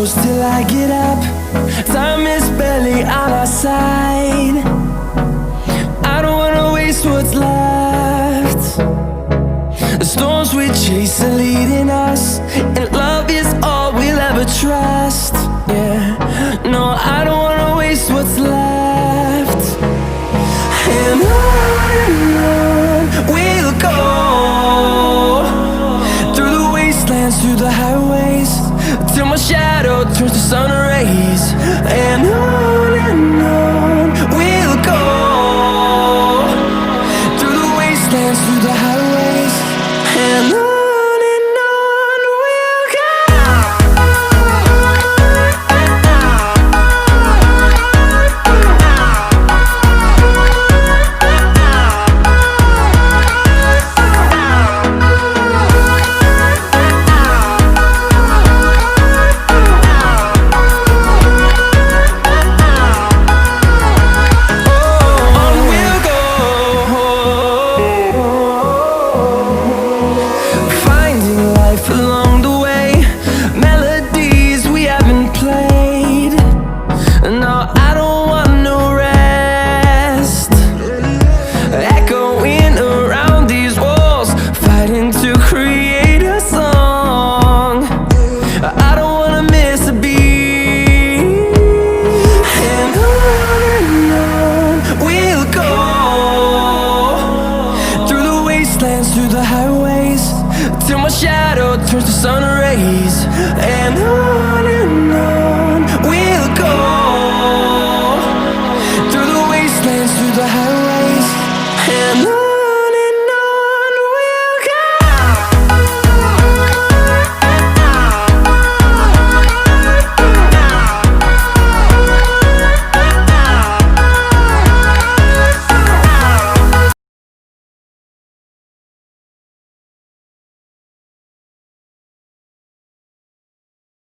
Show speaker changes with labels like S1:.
S1: close till I get up. Time is barely on our side. I don't wanna waste what's left. The storms we chase are leading us, and love is all we'll ever trust. Yeah, no, I don't wanna waste what's left. And on we'll go, through the wastelands, through the highways, till my shadow turns to sun